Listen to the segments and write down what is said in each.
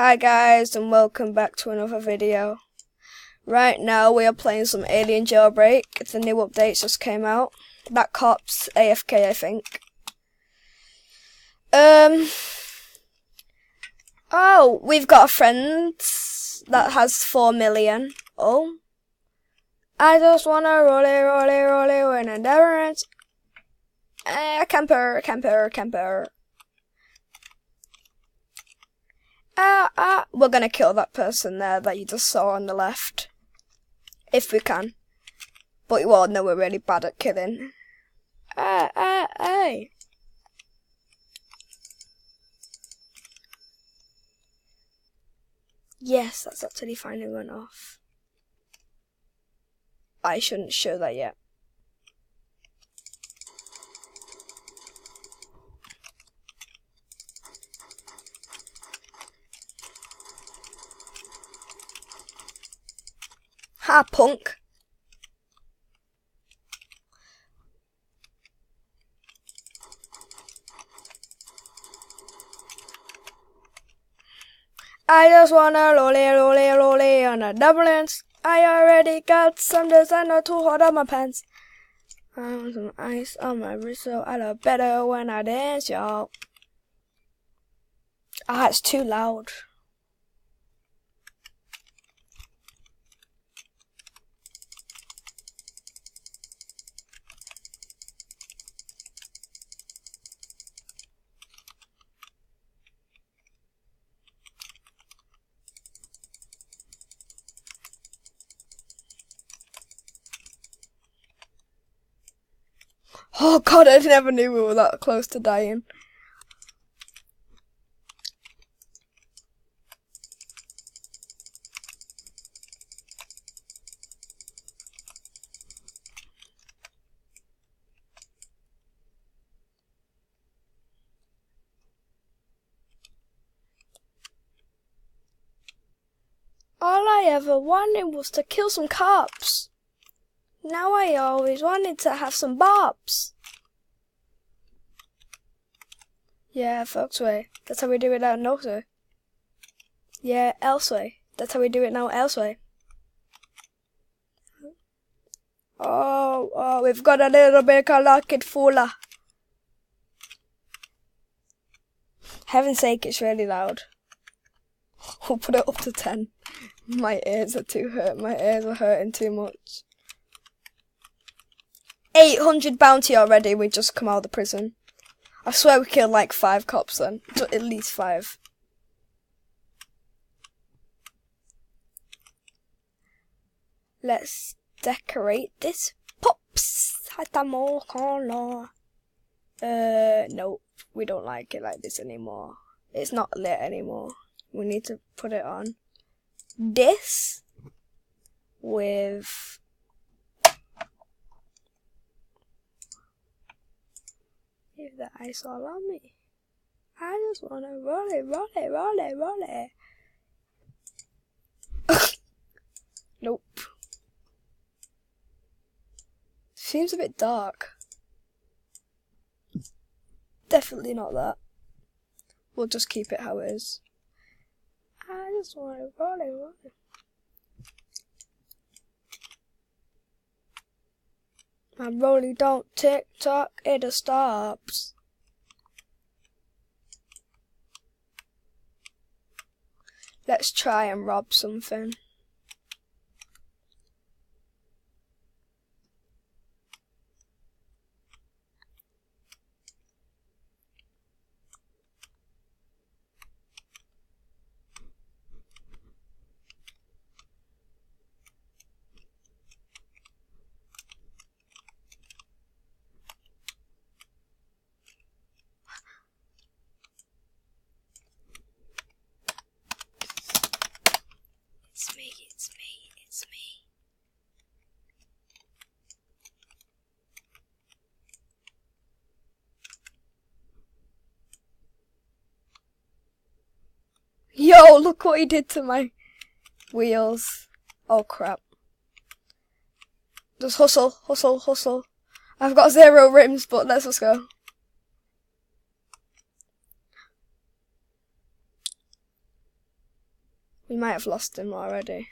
Hi guys, and welcome back to another video. Right now we are playing some Alien Jailbreak. The new updates just came out. That cop's AFK, I think. Oh, we've got a friend that has 4 million. Oh. I just wanna roll it when a different. Camper. We're gonna kill that person there that you just saw on the left. If we can. But you all know we're really bad at killing. Yes, that's actually finally run off. I shouldn't show that yet. Ha, punk. I just wanna lolly on a doublance. I already got some designer to hold on my pants. I want some ice on my wrist so I look better when I dance, y'all. Ah, it's too loud. Oh god, I never knew we were that close to dying. All I ever wanted was to kill some cops. Now I always wanted to have some bobs. Yeah, folks way. That's how we do it out Northway. Yeah, elsewhere. That's how we do it now elsewhere. Oh, we've got a little bit of locket fuller. Heaven's sake, it's really loud. We'll put it up to 10. My ears are too hurt. My ears are hurting too much. 800 bounty already. We just come out of the prison. I swear we killed like 5 cops then. At least 5. Let's decorate this pops. Nope. We don't like it like this anymore. It's not lit anymore. We need to put it on this with if the ice all on me. I just wanna roll it. Nope. Seems a bit dark. Definitely not that. We'll just keep it how it is. I just wanna roll it. My rolling don't tick tock, it just stops. Let's try and rob something. It's me. Yo, look what he did to my wheels. Oh crap. Just hustle. I've got 0 rims, but let's just go. We might have lost him already.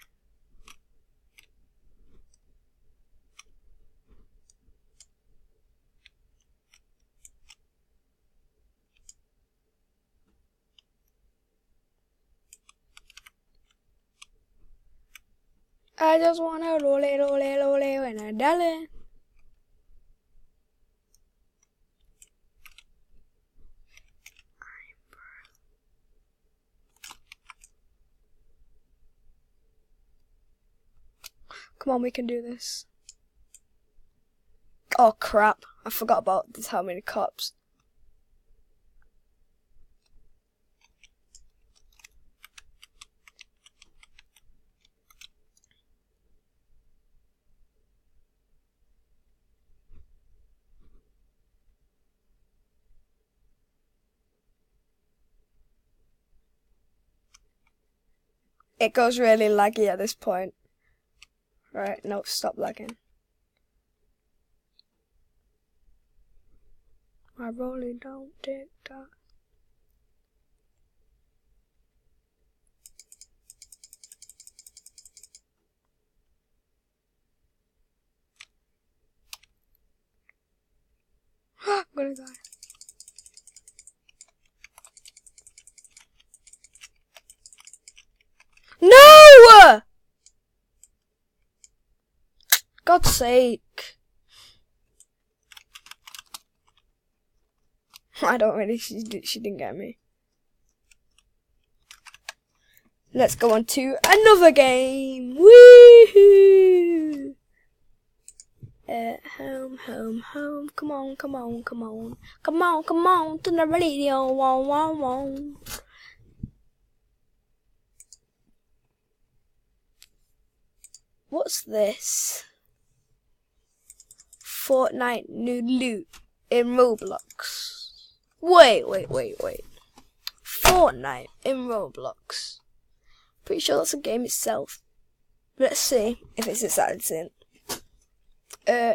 I just wanna roll it when I darling. Come on, we can do this. Oh crap, I forgot about this, how many cops. It goes really laggy at this point. Right, no, stop lagging. I really don't take that. I'm gonna die. No! God's sake. I don't really, she didn't get me. Let's go on to another game. Woohoo! Home. Come on. Come on to the radio. Wow. What's this? Fortnite new loot in Roblox. Wait. Fortnite in Roblox. Pretty sure that's a game itself. Let's see if it's exactly the same.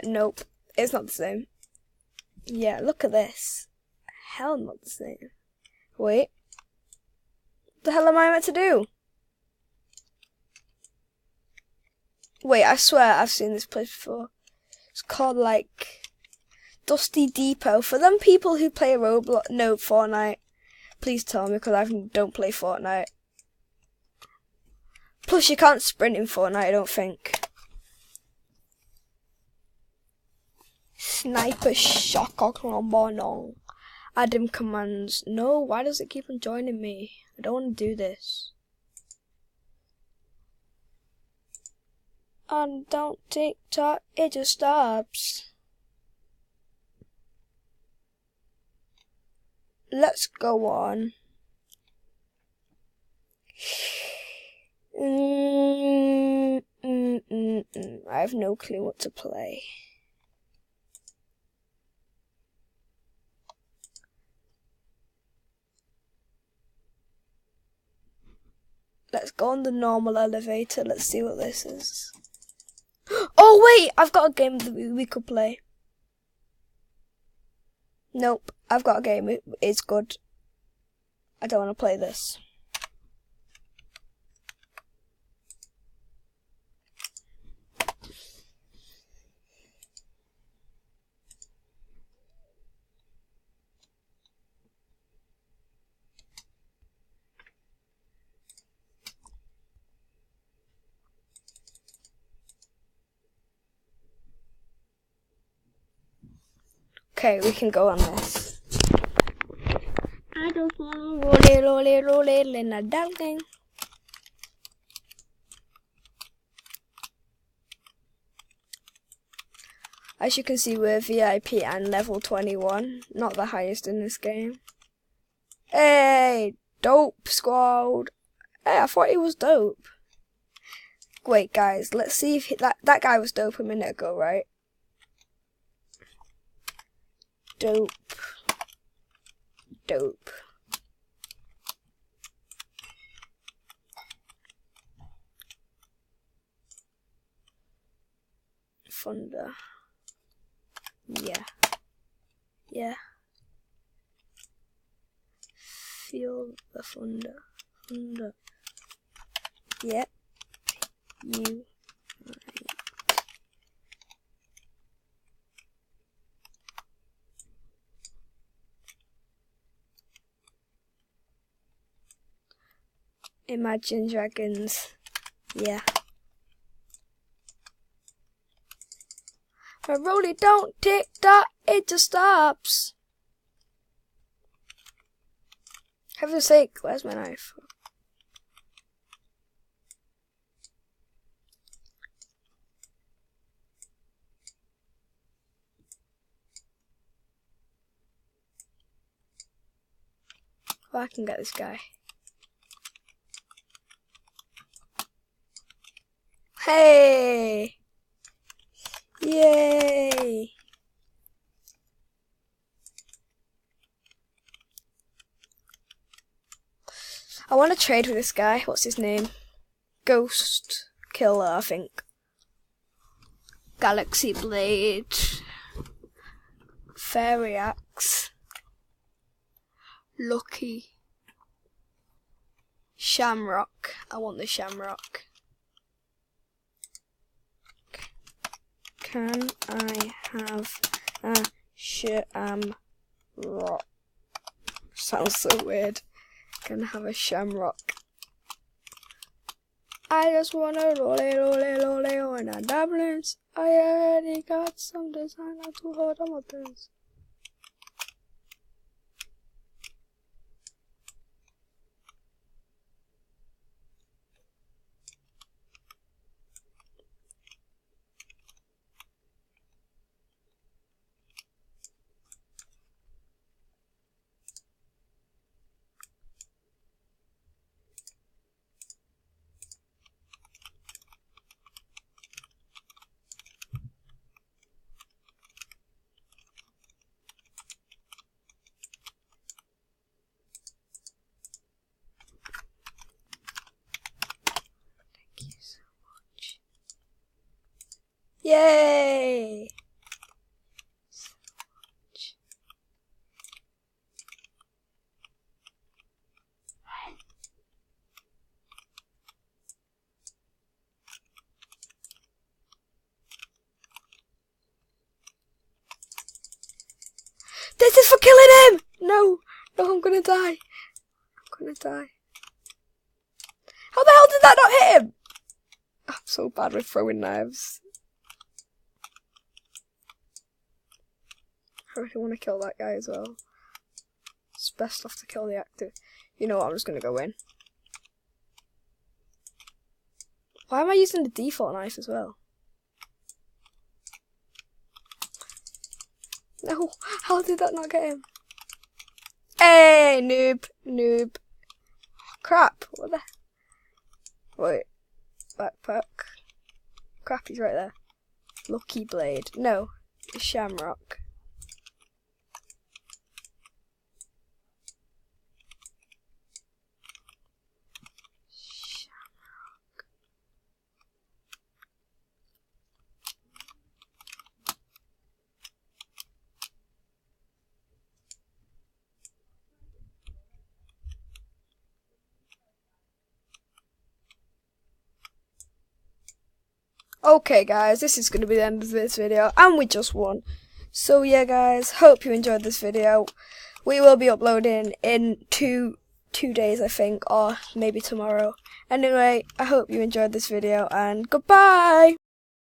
Nope. It's not the same. Yeah, look at this. Hell, not the same. Wait. What the hell am I meant to do? Wait, I swear I've seen this place before. It's called, like, Dusty Depot. For them people who play Roblox, no, Fortnite. Please tell me, because I don't play Fortnite. Plus, you can't sprint in Fortnite, I don't think. Sniper shocker no. Add him commands. No, why does it keep on joining me? I don't want to do this. And don't TikTok, it just stops. Let's go on. I have no clue what to play. Let's go on the normal elevator. Let's see what this is. Oh wait, I've got a game that we could play. Nope, I've got a game. It's good. I don't want to play this. Okay, we can go on this. I just wanna roll it in a darling. As you can see, we're VIP and level 21. Not the highest in this game. Hey, dope squad. Hey, I thought he was dope. Wait, guys, let's see if that guy was dope a minute ago, right? Dope. Thunder. Yeah. Feel the thunder. Yep. You. Imagine Dragons. Yeah. I really don't tick tock, it just stops. Heaven's sake, where's my knife? Oh, I can get this guy. Hey! Yay! I want to trade with this guy. What's his name? Ghost Killer, I think. Galaxy Blade. Fairy Axe. Lucky. Shamrock. I want the Shamrock. Can I have a shamrock? Sounds so weird. Can I have a shamrock? I just wanna roll on a doublins. I already got some designer to hold on my pants. Yay! This is for killing him! No, I'm gonna die. How the hell did that not hit him? I'm so bad with throwing knives. I really want to kill that guy as well. It's best off to kill the active. You know what, I'm just going to go in. Why am I using the default knife as well? No, how did that not get him? Hey, noob. Crap, what the? Wait, backpack. Crap, he's right there. Lucky Blade. No, it's Shamrock. Okay guys, this is going to be the end of this video, and we just won. So yeah guys, hope you enjoyed this video. We will be uploading in two days I think, or maybe tomorrow. Anyway, I hope you enjoyed this video, and goodbye!